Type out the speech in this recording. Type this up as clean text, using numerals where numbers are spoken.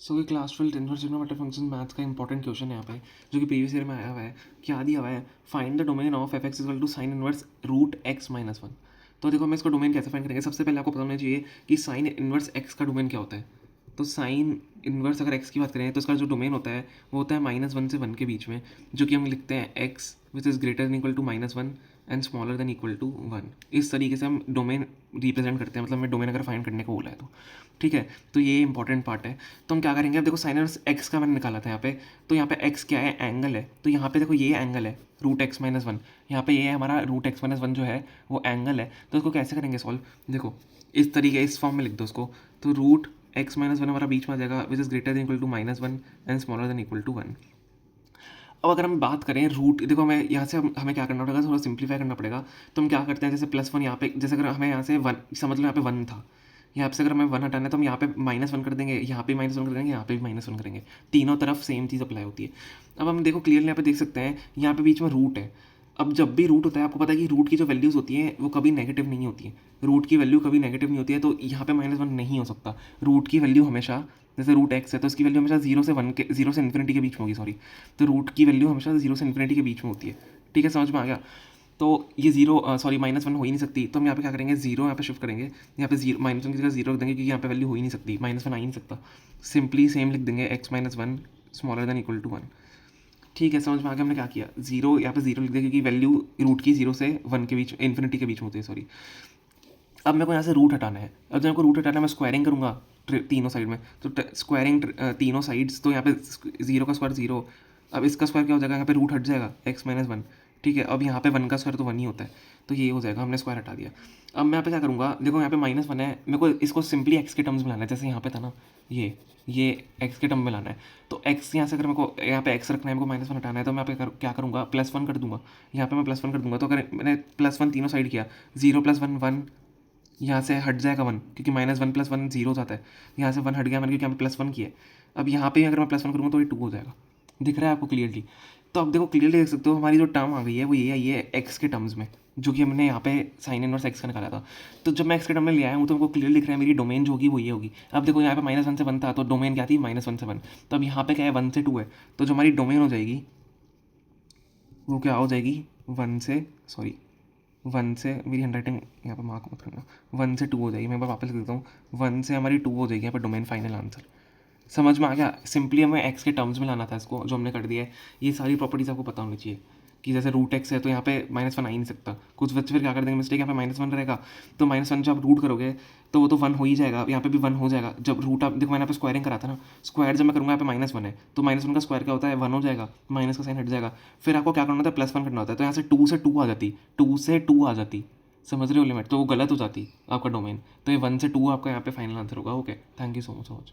सो ये class 12 inverse trigonometric function maths का important question है यहाँ पे, जो कि प्रीवियस ईयर में आया हुआ है। क्या दिया हुआ है? Find the domain of f x equal to sine inverse root x minus one. तो देखो हम इसका डोमेन कैसे फाइंड करेंगे। सबसे पहले आपको पता होना चाहिए कि साइन इनवर्स एक्स का डोमेन क्या होता है। तो साइन इनवर्स अगर एक्स की बात करें तो इसका जो डोमेन होता है वो होता है -1 से 1 के बीच में, जो कि हम लिखते हैं x which is greater than equal to -1 and smaller than equal to 1। इस तरीके से हम डोमेन रिप्रेजेंट करते हैं, मतलब हमें डोमेन अगर फाइंड करने को बोला है तो ठीक है। तो ये इंपॉर्टेंट पार्ट है। तो हम क्या करेंगे, अब देखो साइन इनवर्स एक्स का मैंने निकाला था यहाँ पे। तो यहाँ पे एक्स क्या है? एंगल है। तो यहाँ पे देखो ये एंगल है रूट एक्स माइनस वन। यहाँ पे ये हमारा रूट एक्स माइनस वन जो है वो एंगल है। तो इसको कैसे करेंगे सॉल्व? देखो इस तरीके इस फॉर्म में लिख दो उसको। तो रूट एक्स माइनस वन हमारा बीच में आ जाएगा which is greater than equal to -1 and smaller than equal to 1। अब अगर हम बात करें रूट, देखो हमें यहाँ से हमें क्या करना पड़ेगा, थोड़ा सिंप्लीफाई करना पड़ेगा। तो हम क्या करते हैं, जैसे +1 यहाँ पे, जैसे अगर हमें यहाँ से 1 समझ लो यहाँ पे 1 था, यहाँ से अगर हमें 1 हटाना है तो हम यहाँ पे -1 कर देंगे, यहाँ पे -1 कर देंगे, यहाँ पे भी -1 करेंगे। तीनों तरफ सेम चीज़ अप्लाई होती है। अब हम देखो क्लियरली यहाँ पे देख सकते हैं, यहाँ पे बीच में रूट है। अब जब भी रूट होता है आपको पता है कि रूट की जो वैल्यूज़ होती हैं वो कभी नेगेटिव नहीं होती है। रूट की वैल्यू कभी नेगेटिव नहीं होती है, तो यहाँ पे -1 नहीं हो सकता। रूट की वैल्यू हमेशा, जैसे रूट एक्स है तो इसकी वैल्यू हमेशा 0 से इन्फिनिटी के बीच में होगी, सॉरी। तो रूट की वैल्यू हमेशा 0 से इन्फिनिटी के बीच में होती है। ठीक है, समझ में आ गया। तो ये -1 हो ही नहीं सकती। तो हम यहाँ पे क्या करेंगे, 0 यहाँ पे शिफ्ट करेंगे। यहाँ पे -1 की जगह 0 रख देंगे, क्योंकि यहाँ पे वैल्यू हो ही नहीं सकती, -1 आ ही नहीं सकता। सिंपली सेम लिख देंगे x-1 smaller than equal to 1। ठीक है, समझ में आ गया हमने क्या किया। 0 यहाँ पे 0 लिख दिया, क्योंकि वैल्यू रूट की 0 से 1 के बीच, इन्फिनिटी के बीच में होती है, सॉरी। अब मेरे को यहाँ से रूट हटाना है। अब जब मेरे को रूट हटाना है मैं स्क्वायरिंग करूँगा तीनों साइड में। तो स्क्वायरिंग तीनों साइड्स, तो यहाँ पे 0 का स्क्वायर 0। अब इसका स्क्वायर क्या हो जाएगा, यहाँ पे रूट हट जाएगा x-1। ठीक है, अब यहाँ पे 1 का स्क्वायर तो 1 ही होता है, तो ये हो जाएगा, हमने स्क्वायर हटा दिया। अब मैं यहाँ पे क्या करूँगा, देखो यहाँ पे -1 है, मेरे को इसको सिंपली x के टर्म्स में लाना है। जैसे यहाँ पे था ना, ये x के टर्म में लाना है। तो x यहाँ से अगर मेरे को यहाँ पे x रखना है, मेरे को -1 हटाना है, तो मैं यहाँ पे क्या करूँगा, +1 कर दूँगा। यहाँ पे मैं +1 कर दूँगा। तो अगर मैंने +1 तीनों साइड किया, 0 + 1 1, यहाँ से हट जाएगा 1, क्योंकि -1 + 1 0 जाता है। यहाँ से 1 हट गया मैंने, क्योंकि यहाँ पे +1 किया है। अब यहाँ पे अगर मैं +1 करूँगा तो ये 2 हो जाएगा। दिख रहा है आपको क्लियरली? तो अब देखो क्लियरली देख सकते हो हमारी जो टर्म आ गई है वो ये आई है एक्स के टर्म्स में, जो कि हमने यहाँ पे साइन इनवर्स एक्स का निकाला था। तो जब मैं एक्स के टर्म में ले आया हूँ तो हमको क्लियरली दिख रहा है मेरी डोमेन जो होगी वो ये होगी। अब देखो यहाँ पे -1 से 1 था, तो डोमेन क्या थी, -1 से 1। तो अब यहाँ पे क्या है, 1 से 2 है। तो जो हमारी डोमेन हो जाएगी वो क्या हो जाएगी, 1 से, सॉरी 1 से, मेरी हैंडराइटिंग यहाँ पे मार्क मत करना, 1 से 2 हो जाएगी। मैं एक बार वापस लिख देता हूँ, 1 से हमारी 2 हो जाएगी यहाँ पे डोमेन फाइनल आंसर। समझ में आ गया? सिंपली हमें एक्स के टर्म्स में लाना था इसको, जो हमने कर दिया है। ये सारी प्रॉपर्टीज़ आपको पता होनी चाहिए कि जैसे रूट एक्स है तो यहाँ पे -1 आ ही नहीं सकता। कुछ बच्चे फिर क्या कर देंगे मिस्टेक, यहाँ पे -1 रहेगा, तो -1 जब आप रूट करोगे तो वो तो 1 हो ही जाएगा, यहाँ पे भी 1 हो जाएगा। जब रूट, आप देखो मैंने यहाँ पे स्क्वायरिंग करा था ना, स्क्वायर जब मैं करूँगा यहाँ पे -1 है, तो -1 का स्क्वायर क्या होता है, 1 हो जाएगा, माइनस का साइन हट जाएगा। फिर आपको क्या करना होता है, +1 करना होता है। तो यहाँ से 2 से 2 आ जाती, 2 से 2 आ जाती, समझ रहे हो लिमिट? तो वो गलत हो जाती आपका डोमेन। तो ये 1 से 2 आपका यहाँ पे फाइनल आंसर होगा। Okay, thank you so much.